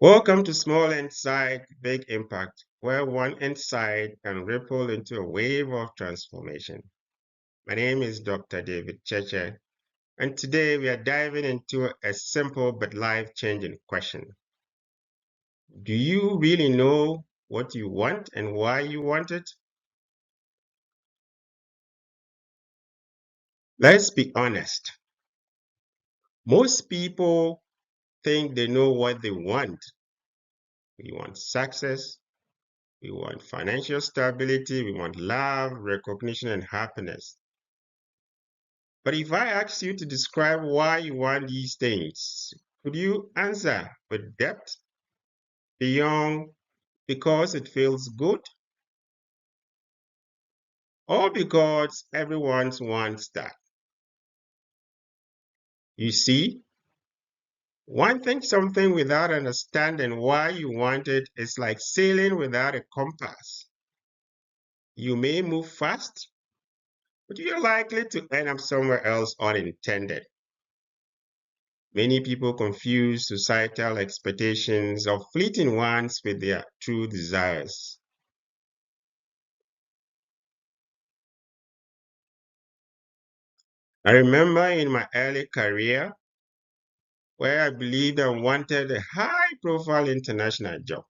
Welcome to Small Insight, Big Impact, where one insight can ripple into a wave of transformation. My name is Dr. David Tsetse, and today we are diving into a simple but life-changing question. Do you really know what you want and why you want it? Let's be honest. Most people think they know what they want. We want success, we want financial stability, we want love, recognition, and happiness. But if I ask you to describe why you want these things, could you answer with depth beyond because it feels good or because everyone wants that? You see, wanting something without understanding why you want it is like sailing without a compass. You may move fast, but you're likely to end up somewhere else unintended. Many people confuse societal expectations of fleeting ones with their true desires. I remember in my early career where I believed I wanted a high profile international job.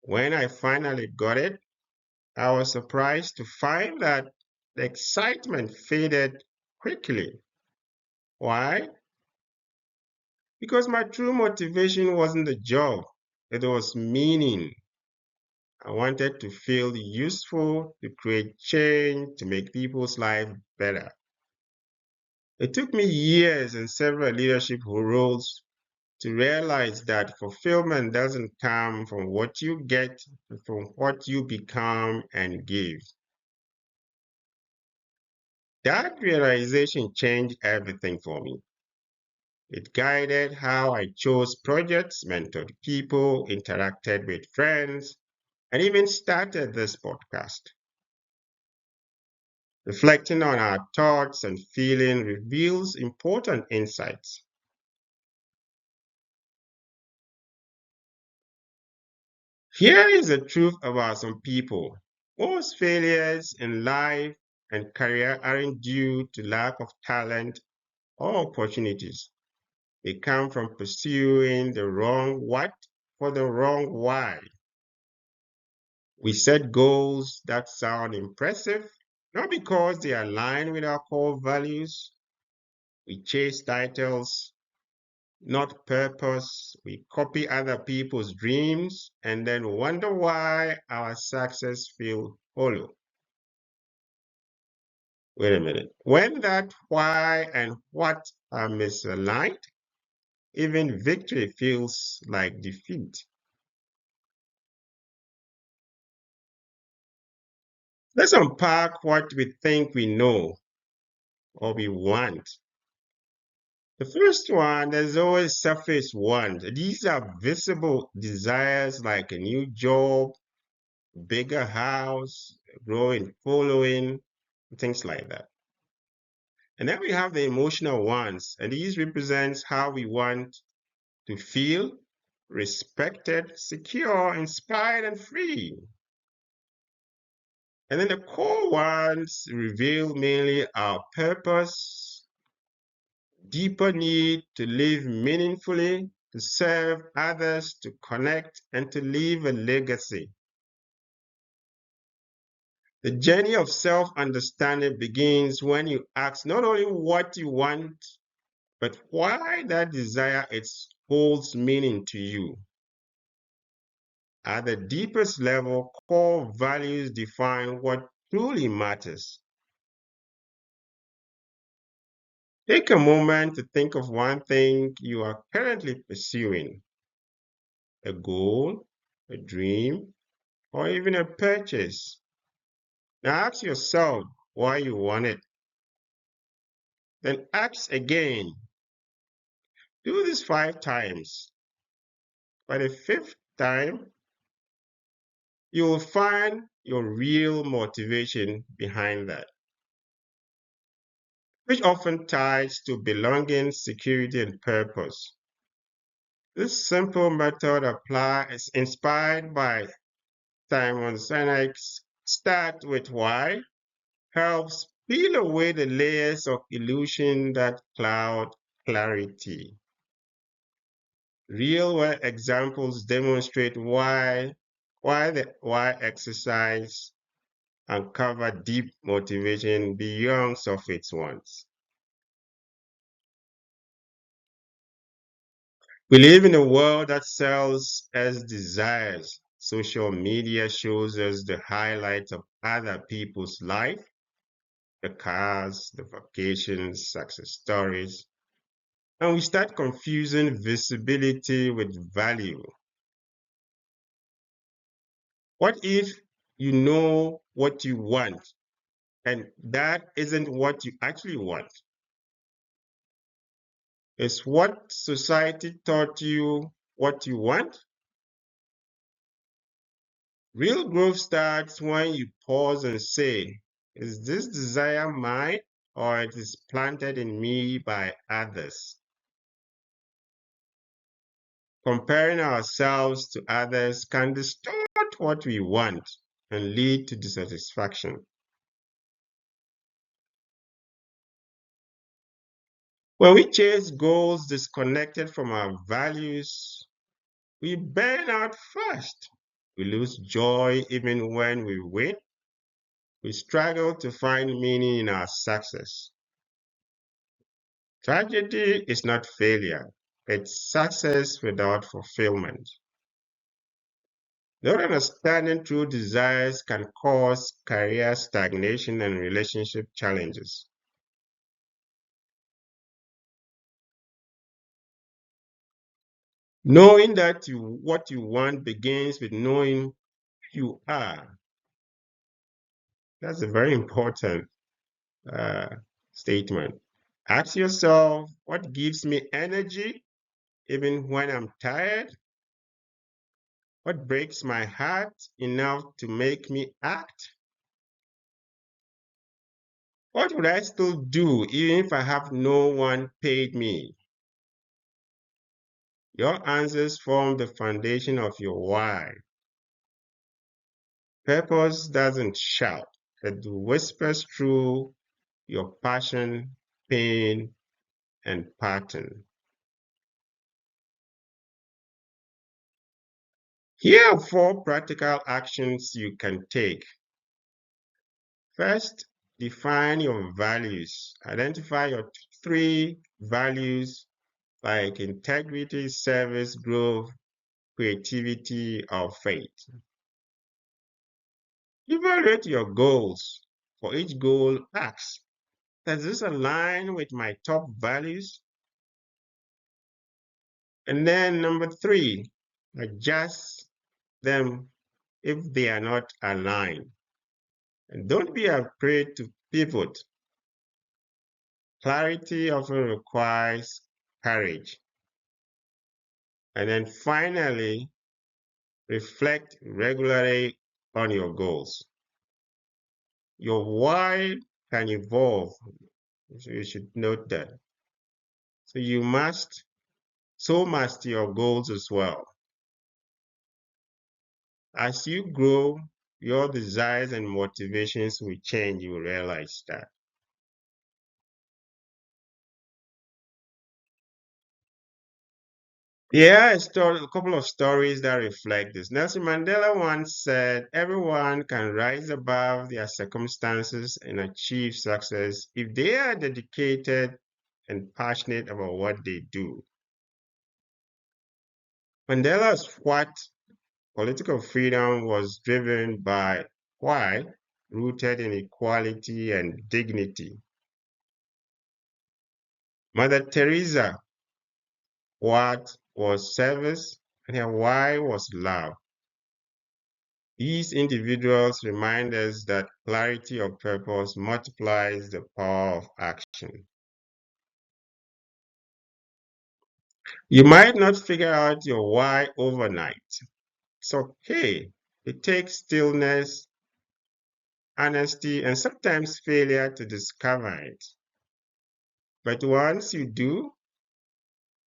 When I finally got it, I was surprised to find that the excitement faded quickly. Why? Because my true motivation wasn't the job, it was meaning. I wanted to feel useful, to create change, to make people's lives better. It took me years and several leadership roles to realize that fulfillment doesn't come from what you get, but from what you become and give. That realization changed everything for me. It guided how I chose projects, mentored people, interacted with friends, and even started this podcast. Reflecting on our thoughts and feelings reveals important insights. Here is the truth about some people. Most failures in life and career aren't due to lack of talent or opportunities. They come from pursuing the wrong what for the wrong why. We set goals that sound impressive, not because they align with our core values. We chase titles, not purpose. We copy other people's dreams and then wonder why our success feels hollow. Wait a minute. When that why and what are misaligned, even victory feels like defeat. Let's unpack what we think we know or we want. The first one, there's always surface ones. These are visible desires like a new job, bigger house, growing following, things like that. And then we have the emotional ones, and these represents how we want to feel respected, secure, inspired, and free. And then the core ones reveal mainly our purpose, deeper need to live meaningfully, to serve others, to connect, and to leave a legacy. The journey of self understanding begins when you ask not only what you want, but why that desire holds meaning to you. At the deepest level, core values define what truly matters. Take a moment to think of one thing you are currently pursuing, a goal, a dream, or even a purchase. Now ask yourself why you want it. Then ask again. Do this 5 times. By the fifth time, you will find your real motivation behind that, which often ties to belonging, security, and purpose. This simple method is inspired by Simon Sinek's start with why helps peel away the layers of illusion that cloud clarity. Real world examples demonstrate why exercise uncover deep motivation beyond surface ones. We live in a world that sells as desires. Social media shows us the highlights of other people's life, the cars, the vacations, success stories, and we start confusing visibility with value. What if you know what you want and that isn't what you actually want? Is what society taught you what you want? Real growth starts when you pause and say, is this desire mine or it is planted in me by others? Comparing ourselves to others can distort what we want and lead to dissatisfaction. When we chase goals disconnected from our values, we burn out fast. We lose joy even when we win. We struggle to find meaning in our success. Tragedy is not failure, it's success without fulfillment. Not understanding true desires can cause career stagnation and relationship challenges. Knowing what you want begins with knowing who you are. That's a very important uh, statement. Ask yourself, what gives me energy even when I'm tired? What breaks my heart enough to make me act? What would I still do even if I have no one paid me? Your answers form the foundation of your why. Purpose doesn't shout, it whispers through your passion, pain, and pattern. Here are 4 practical actions you can take. First, define your values. Identify your 3 values like integrity, service, growth, creativity, or faith. Evaluate your goals. For each goal, ask, does this align with my top values? And then number 3, adjust them if they are not aligned. And don't be afraid to pivot. Clarity often requires courage. And then finally, reflect regularly on your goals. Your why can evolve. So you should note that. So so must your goals as well. As you grow, your desires and motivations will change. You will realize that. Yeah, a couple of stories that reflect this. Nelson Mandela once said, everyone can rise above their circumstances and achieve success if they are dedicated and passionate about what they do. Mandela's political freedom was driven by why, rooted in equality and dignity. Mother Teresa, what was service, and her why was love. These individuals remind us that clarity of purpose multiplies the power of action. You might not figure out your why overnight. It's okay. It takes stillness, honesty, and sometimes failure to discover it. But once you do,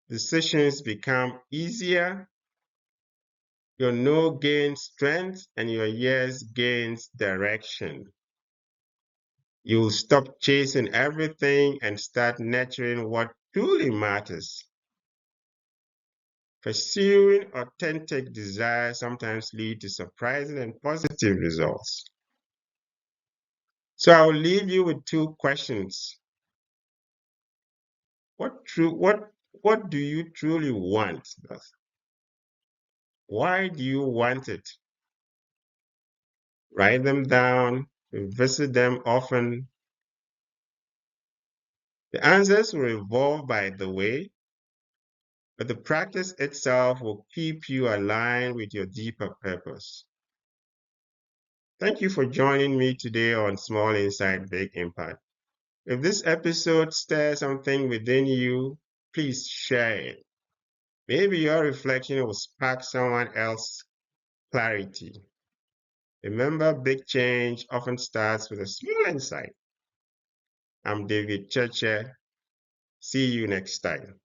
decisions become easier, your no gains strength, and your yes gains direction. You'll stop chasing everything and start nurturing what truly matters. Pursuing authentic desire sometimes leads to surprising and positive results. So I'll leave you with two questions. What do you truly want? Why do you want it? Write them down, visit them often. The answers will evolve by the way, but the practice itself will keep you aligned with your deeper purpose. Thank you for joining me today on Small Insight, Big Impact. If this episode stirs something within you, please share it. Maybe your reflection will spark someone else's clarity. Remember, big change often starts with a small insight. I'm David Tsetse. See you next time.